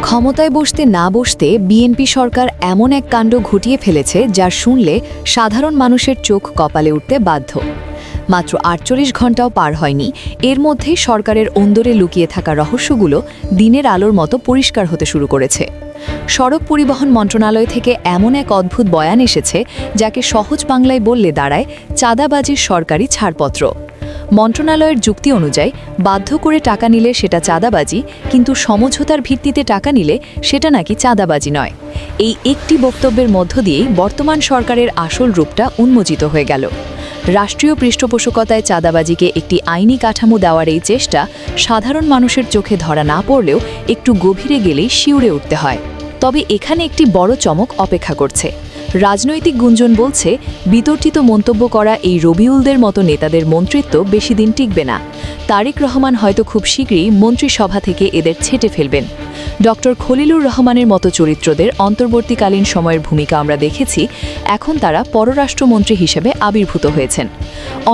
ক্ষমতায় বসতে না বসতে বিএনপি সরকার এমন এক কাণ্ড ঘটিয়ে ফেলেছে যা শুনলে সাধারণ মানুষের চোখ কপালে উঠতে বাধ্য। মাত্র ৪৮ ঘণ্টাও পার হয়নি, এর মধ্যেই সরকারের অন্দরে লুকিয়ে থাকা রহস্যগুলো দিনের আলোর মতো পরিষ্কার হতে শুরু করেছে। সড়ক পরিবহন মন্ত্রণালয় থেকে এমন এক অদ্ভুত বয়ান এসেছে যাকে সহজ বাংলায় বললে দাঁড়ায় চাঁদাবাজির সরকারি ছাড়পত্র। মন্ত্রণালয়ের যুক্তি অনুযায়ী বাধ্য করে টাকা নিলে সেটা চাঁদাবাজি, কিন্তু সমঝোতার ভিত্তিতে টাকা নিলে সেটা নাকি চাঁদাবাজি নয়। এই একটি বক্তব্যের মধ্য দিয়েই বর্তমান সরকারের আসল রূপটা উন্মোচিত হয়ে গেল। রাষ্ট্রীয় পৃষ্ঠপোষকতায় চাঁদাবাজিকে একটি আইনি কাঠামো দেওয়ার এই চেষ্টা সাধারণ মানুষের চোখে ধরা না পড়লেও একটু গভীরে গেলেই শিউরে উঠতে হয়। তবে এখানে একটি বড় চমক অপেক্ষা করছে। রাজনৈতিক গুঞ্জন বলছে বিতর্কিত মন্তব্য করা এই রবিউলদের মতো নেতাদের মন্ত্রিত্ব বেশি দিন টিকবে না। তারেক রহমান হয়তো খুব শীঘ্রই মন্ত্রিসভা থেকে এদের ছেঁটে ফেলবেন। ডক্টর খলিলুর রহমানের মতো চরিত্রদের অন্তর্বর্তীকালীন সময়ের ভূমিকা আমরা দেখেছি, এখন তারা পররাষ্ট্রমন্ত্রী হিসেবে আবির্ভূত হয়েছেন।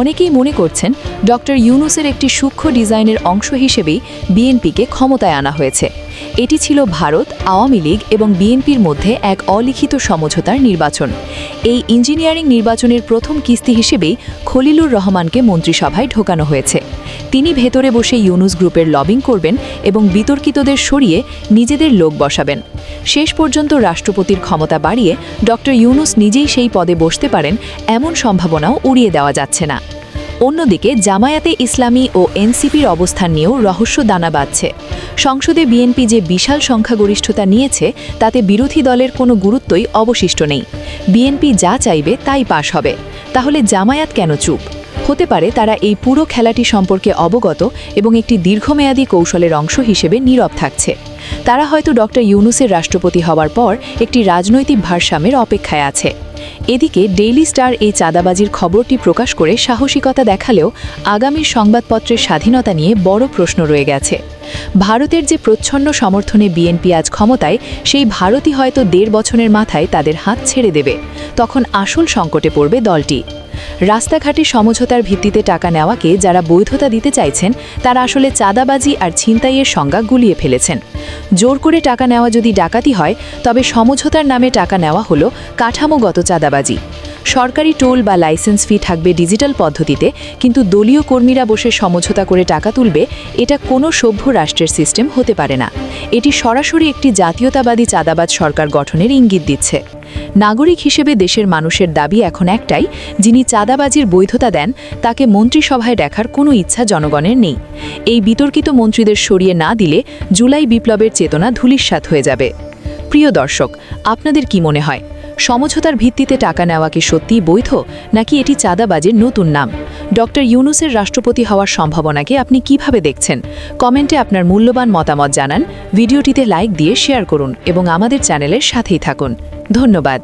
অনেকেই মনে করছেন ডক্টর ইউনূসের একটি সূক্ষ্ম ডিজাইনের অংশ হিসেবেই বিএনপিকে ক্ষমতায় আনা হয়েছে। এটি ছিল ভারত, আওয়ামী লীগ এবং বিএনপির মধ্যে এক অলিখিত সমঝোতার নির্বাচন। এই ইঞ্জিনিয়ারিং নির্বাচনের প্রথম কিস্তি হিসেবেই খলিলুর রহমানকে মন্ত্রিসভায় ঢোকানো হয়েছে। তিনি ভেতরে বসে ইউনূস গ্রুপের লবিং করবেন এবং বিতর্কিতদের সরিয়ে নিজেদের লোক বসাবেন। শেষ পর্যন্ত রাষ্ট্রপতির ক্ষমতা বাড়িয়ে ডক্টর ইউনূস নিজেই সেই পদে বসতে পারেন এমন সম্ভাবনাও উড়িয়ে দেওয়া যাচ্ছে না। অন্যদিকে জামায়াতে ইসলামী ও এনসিপির অবস্থান নিয়েও রহস্য দানা বাঁধছে। সংসদে বিএনপি যে বিশাল সংখ্যাগরিষ্ঠতা নিয়েছে তাতে বিরোধী দলের কোনো গুরুত্বই অবশিষ্ট নেই। বিএনপি যা চাইবে তাই পাশ হবে। তাহলে জামায়াত কেন চুপ? হতে পারে তারা এই পুরো খেলাটি সম্পর্কে অবগত এবং একটি দীর্ঘমেয়াদী কৌশলের অংশ হিসেবে নীরব থাকছে। তারা হয়তো ডক্টর ইউনূসের রাষ্ট্রপতি হওয়ার পর একটি রাজনৈতিক ভারসাম্যের অপেক্ষায় আছে। এদিকে ডেইলি স্টার এই চাঁদাবাজির খবরটি প্রকাশ করে সাহসিকতা দেখালেও আগামীর সংবাদপত্রের স্বাধীনতা নিয়ে বড় প্রশ্ন রয়ে গেছে। ভারতের যে প্রচ্ছন্ন সমর্থনে বিএনপি আজ ক্ষমতায়, সেই ভারতই হয়তো ১.৫ বছরের মাথায় তাদের হাত ছেড়ে দেবে। তখন আসল সংকটে পড়বে দলটি। রাস্তাঘাটে সমঝোতার ভিত্তিতে টাকা নেওয়াকে যারা বৈধতা দিতে চাইছেন তারা আসলে চাঁদাবাজি আর ছিনতাইয়ের সংজ্ঞা গুলিয়ে ফেলেছেন। জোর করে টাকা নেওয়া যদি ডাকাতি হয়, তবে সমঝোতার নামে টাকা নেওয়া হলো কাঠামোগত চাঁদাবাজি। সরকারি টোল বা লাইসেন্স ফি থাকবে ডিজিটাল পদ্ধতিতে, কিন্তু দলীয় কর্মীরা বসে সমঝোতা করে টাকা তুলবে, এটা কোনো সভ্য রাষ্ট্রের সিস্টেম হতে পারে না। এটি সরাসরি একটি জাতীয়তাবাদী চাঁদাবাজ সরকার গঠনের ইঙ্গিত দিচ্ছে। নাগরিক হিসেবে দেশের মানুষের দাবি এখন একটাই, যিনি চাঁদাবাজির বৈধতা দেন তাকে মন্ত্রিসভায় দেখার কোনো ইচ্ছা জনগণের নেই। এই বিতর্কিত মন্ত্রীদের সরিয়ে না দিলে জুলাই বিপ্লবের চেতনা ধূলিসাৎ হয়ে যাবে। প্রিয় দর্শক, আপনাদের কি মনে হয়, সমঝোতার ভিত্তিতে টাকা নেওয়া কি সত্যিই বৈধ, নাকি এটি চাঁদাবাজির নতুন নাম? ডক্টর ইউনূসের রাষ্ট্রপতি হওয়ার সম্ভাবনাকে আপনি কিভাবে দেখছেন? কমেন্টে আপনার মূল্যবান মতামত জানান, ভিডিওটিতে লাইক দিয়ে শেয়ার করুন এবং আমাদের চ্যানেলের সাথেই থাকুন। ধন্যবাদ।